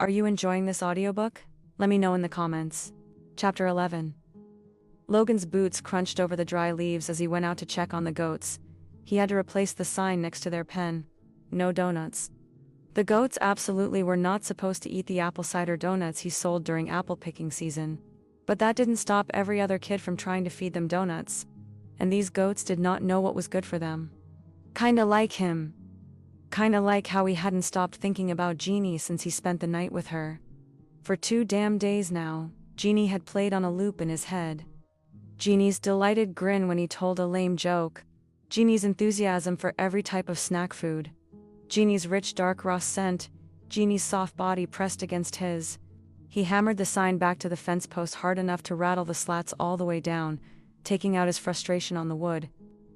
Are you enjoying this audiobook? Let me know in the comments. Chapter 11. Logan's boots crunched over the dry leaves as he went out to check on the goats. He had to replace the sign next to their pen. No donuts. The goats absolutely were not supposed to eat the apple cider donuts he sold during apple picking season. But that didn't stop every other kid from trying to feed them donuts. And these goats did not know what was good for them. Kinda like him. Kinda like how he hadn't stopped thinking about Jeannie since he spent the night with her. For 2 damn days now, Jeannie had played on a loop in his head. Jeannie's delighted grin when he told a lame joke. Jeannie's enthusiasm for every type of snack food. Jeannie's rich dark raw scent. Jeannie's soft body pressed against his. He hammered the sign back to the fence post hard enough to rattle the slats all the way down, taking out his frustration on the wood.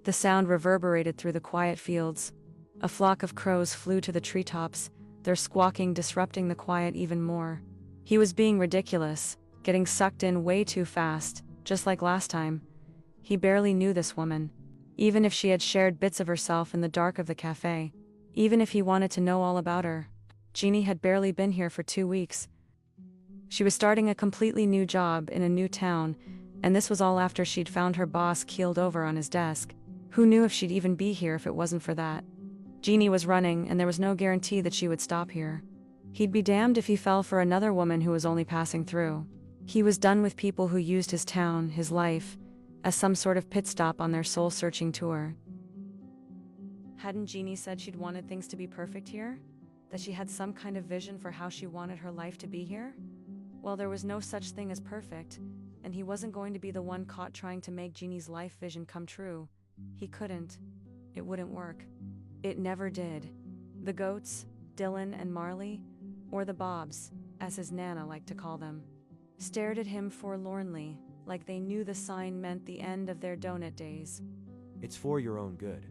The sound reverberated through the quiet fields. A flock of crows flew to the treetops, their squawking disrupting the quiet even more. He was being ridiculous, getting sucked in way too fast, just like last time. He barely knew this woman. Even if she had shared bits of herself in the dark of the cafe. Even if he wanted to know all about her. Jeannie had barely been here for 2 weeks. She was starting a completely new job in a new town, and this was all after she'd found her boss keeled over on his desk. Who knew if she'd even be here if it wasn't for that? Jeannie was running, and there was no guarantee that she would stop here. He'd be damned if he fell for another woman who was only passing through. He was done with people who used his town, his life, as some sort of pit stop on their soul-searching tour. Hadn't Jeannie said she'd wanted things to be perfect here? That she had some kind of vision for how she wanted her life to be here? Well, there was no such thing as perfect, and he wasn't going to be the one caught trying to make Jeannie's life vision come true. He couldn't. It wouldn't work. It never did. The goats, Dylan and Marley, or the Bobs, as his Nana liked to call them, stared at him forlornly, like they knew the sign meant the end of their donut days. It's for your own good,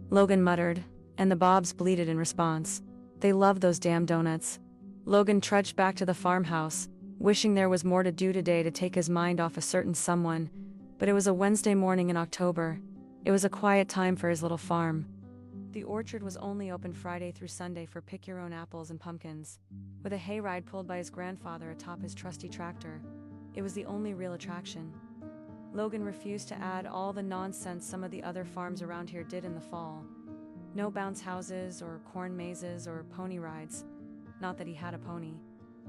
Logan muttered, and the Bobs bleated in response. They loved those damn donuts. Logan trudged back to the farmhouse, wishing there was more to do today to take his mind off a certain someone, but it was a Wednesday morning in October. It was a quiet time for his little farm. The orchard was only open Friday through Sunday for pick-your-own apples and pumpkins, with a hayride pulled by his grandfather atop his trusty tractor. It was the only real attraction. Logan refused to add all the nonsense some of the other farms around here did in the fall. No bounce houses or corn mazes or pony rides. Not that he had a pony.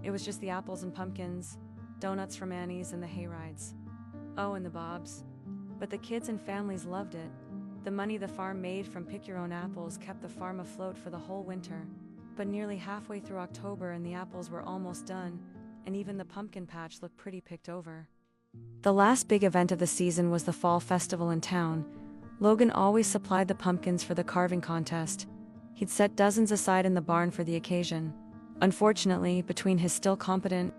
It was just the apples and pumpkins, donuts from Annie's and the hayrides. Oh, and the Bobs. But the kids and families loved it. The money the farm made from pick-your-own apples kept the farm afloat for the whole winter. But nearly halfway through October and the apples were almost done, and even the pumpkin patch looked pretty picked over. The last big event of the season was the fall festival in town. Logan always supplied the pumpkins for the carving contest. He'd set dozens aside in the barn for the occasion. Unfortunately, between his still competent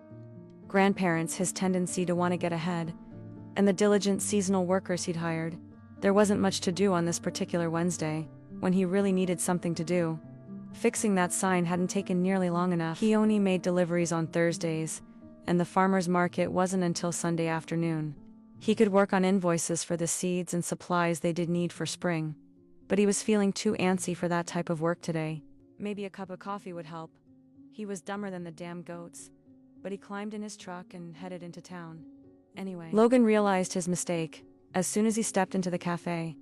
grandparents, his tendency to want to get ahead, and the diligent seasonal workers he'd hired, there wasn't much to do on this particular Wednesday, when he really needed something to do. Fixing that sign hadn't taken nearly long enough. He only made deliveries on Thursdays, and the farmer's market wasn't until Sunday afternoon. He could work on invoices for the seeds and supplies they did need for spring. But he was feeling too antsy for that type of work today. Maybe a cup of coffee would help. He was dumber than the damn goats. But he climbed in his truck and headed into town. Anyway, Logan realized his mistake as soon as he stepped into the cafe.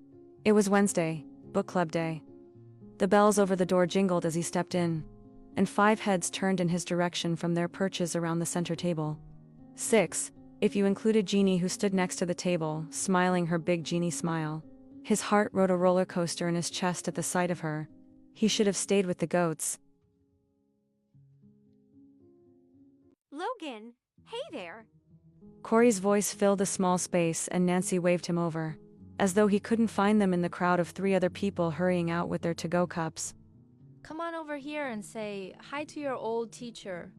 It was Wednesday, book club day. The bells over the door jingled as he stepped in, and 5 heads turned in his direction from their perches around the center table. 6, if you included Jeannie, who stood next to the table, smiling her big Jeannie smile. His heart rode a roller coaster in his chest at the sight of her. He should have stayed with the goats. Logan, hey there. Corey's voice filled the small space, and Nancy waved him over, as though he couldn't find them in the crowd of 3 other people hurrying out with their to-go cups. Come on over here and say hi to your old teacher,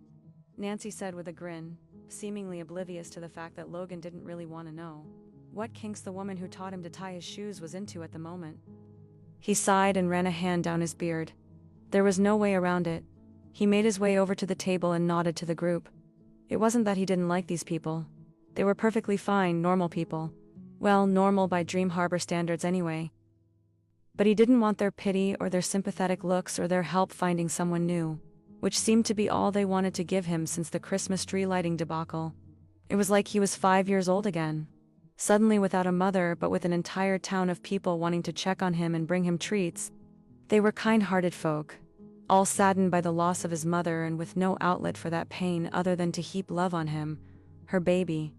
Nancy said with a grin, seemingly oblivious to the fact that Logan didn't really want to know what kinks the woman who taught him to tie his shoes was into at the moment. He sighed and ran a hand down his beard. There was no way around it. He made his way over to the table and nodded to the group. It wasn't that he didn't like these people. They were perfectly fine, normal people. Well, normal by Dream Harbor standards anyway. But he didn't want their pity or their sympathetic looks or their help finding someone new. which seemed to be all they wanted to give him since the Christmas tree lighting debacle. It was like he was 5 years old again. Suddenly without a mother but with an entire town of people wanting to check on him and bring him treats. They were kind-hearted folk, all saddened by the loss of his mother and with no outlet for that pain other than to heap love on him, her baby.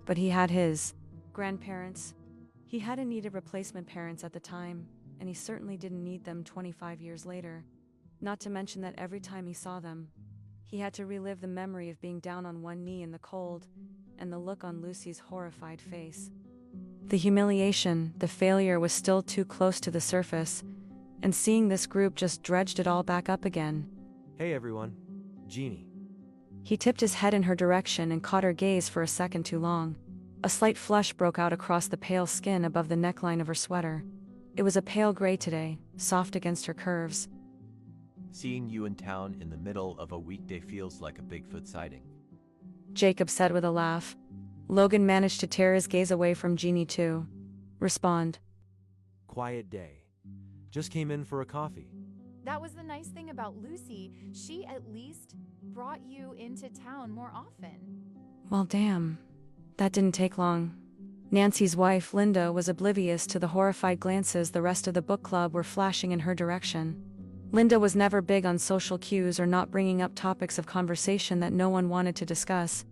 But he had his grandparents. He hadn't needed replacement parents at the time, and he certainly didn't need them 25 years later. Not to mention that every time he saw them, he had to relive the memory of being down on one knee in the cold, and the look on Lucy's horrified face. The humiliation, the failure was still too close to the surface, and seeing this group just dredged it all back up again. Hey everyone. Jeannie. He tipped his head in her direction and caught her gaze for a second too long. A slight flush broke out across the pale skin above the neckline of her sweater. It was a pale gray today, soft against her curves. Seeing you in town in the middle of a weekday feels like a Bigfoot sighting. Jacob said with a laugh. Logan managed to tear his gaze away from Jeannie too. Respond. Quiet day. Just came in for a coffee. That was the nice thing about Lucy. She at least brought you into town more often. Well, damn. That didn't take long. Nancy's wife, Linda, was oblivious to the horrified glances the rest of the book club were flashing in her direction. Linda was never big on social cues or not bringing up topics of conversation that no one wanted to discuss.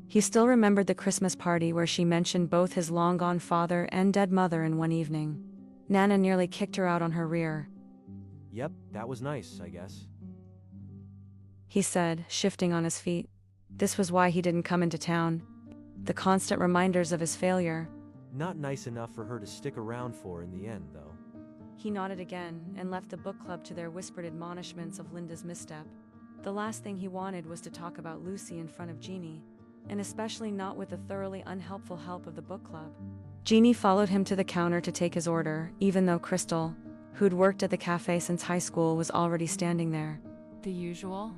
He still remembered the Christmas party where she mentioned both his long-gone father and dead mother in one evening. Nana nearly kicked her out on her rear. Yep, that was nice, I guess. He said, shifting on his feet. This was why he didn't come into town. The constant reminders of his failure. Not nice enough for her to stick around for in the end, though. He nodded again and left the book club to their whispered admonishments of Linda's misstep. The last thing he wanted was to talk about Lucy in front of Jeannie, and especially not with the thoroughly unhelpful help of the book club. Jeannie followed him to the counter to take his order, even though Crystal, who'd worked at the cafe since high school, was already standing there. The usual?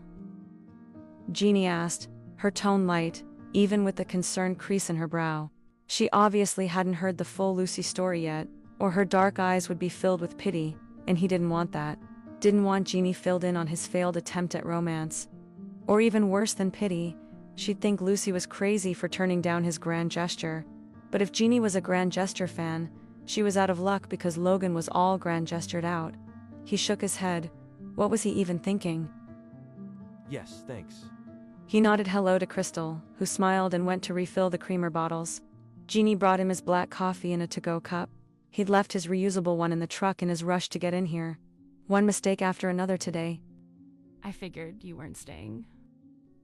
Jeannie asked, her tone light, even with the concerned crease in her brow. She obviously hadn't heard the full Lucy story yet, or her dark eyes would be filled with pity, and he didn't want that. Didn't want Jeannie filled in on his failed attempt at romance. Or even worse than pity, she'd think Lucy was crazy for turning down his grand gesture. But if Jeannie was a grand gesture fan, she was out of luck because Logan was all grand gestured out. He shook his head. What was he even thinking? Yes, thanks. He nodded hello to Crystal, who smiled and went to refill the creamer bottles. Jeannie brought him his black coffee in a to-go cup. He'd left his reusable one in the truck in his rush to get in here. One mistake after another today. I figured you weren't staying.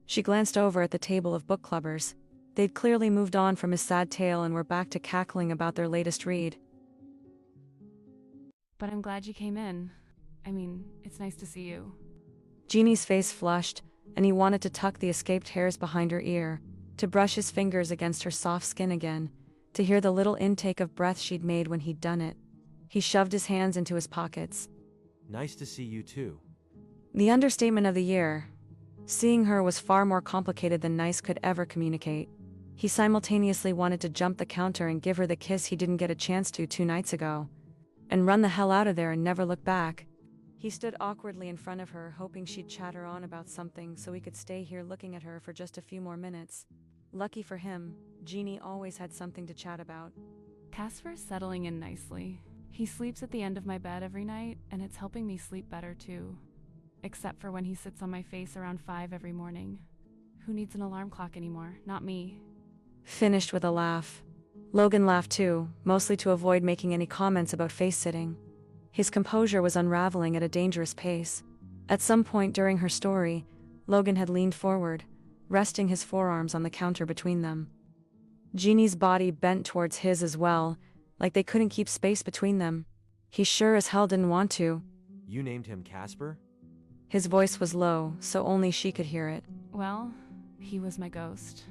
She glanced over at the table of book clubbers. They'd clearly moved on from his sad tale and were back to cackling about their latest read. But I'm glad you came in. I mean, it's nice to see you. Jeannie's face flushed, and he wanted to tuck the escaped hairs behind her ear, to brush his fingers against her soft skin again, to hear the little intake of breath she'd made when he'd done it. He shoved his hands into his pockets. Nice to see you too. The understatement of the year. Seeing her was far more complicated than nice could ever communicate. He simultaneously wanted to jump the counter and give her the kiss he didn't get a chance to 2 nights ago, and run the hell out of there and never look back. He stood awkwardly in front of her, hoping she'd chatter on about something so he could stay here looking at her for just a few more minutes. Lucky for him, Jeannie always had something to chat about. Casper's settling in nicely. He sleeps at the end of my bed every night, and it's helping me sleep better too. Except for when he sits on my face around 5 every morning. Who needs an alarm clock anymore? Not me. Finished with a laugh. Logan laughed too, mostly to avoid making any comments about face-sitting. His composure was unraveling at a dangerous pace. At some point during her story, Logan had leaned forward, resting his forearms on the counter between them. Jeannie's body bent towards his as well, like they couldn't keep space between them. He sure as hell didn't want to. You named him Casper? His voice was low, so only she could hear it. Well, he was my ghost.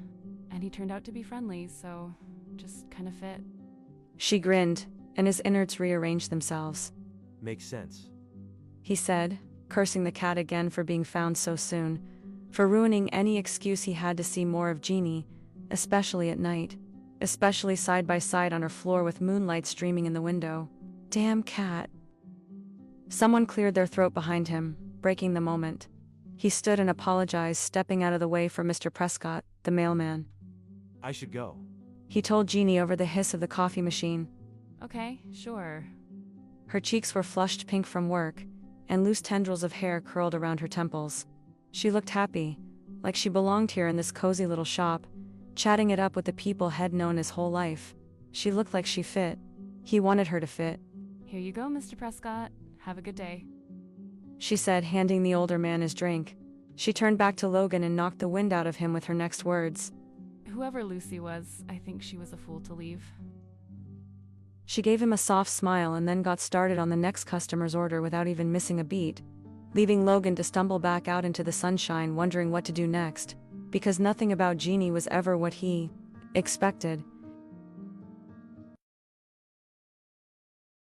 And he turned out to be friendly, so just kind of fit. She grinned, and his innards rearranged themselves. Makes sense. He said, cursing the cat again for being found so soon, for ruining any excuse he had to see more of Jeannie, especially at night, especially side by side on her floor with moonlight streaming in the window. Damn cat. Someone cleared their throat behind him, breaking the moment. He stood and apologized, stepping out of the way for Mr. Prescott, the mailman. I should go. He told Jeannie over the hiss of the coffee machine. Okay, sure. Her cheeks were flushed pink from work, and loose tendrils of hair curled around her temples. She looked happy, like she belonged here in this cozy little shop, chatting it up with the people he'd known his whole life. She looked like she fit. He wanted her to fit. Here you go, Mr. Prescott. Have a good day. She said, handing the older man his drink. She turned back to Logan and knocked the wind out of him with her next words. Whoever Lucy was, I think she was a fool to leave. She gave him a soft smile and then got started on the next customer's order without even missing a beat, leaving Logan to stumble back out into the sunshine wondering what to do next, because nothing about Jeannie was ever what he expected.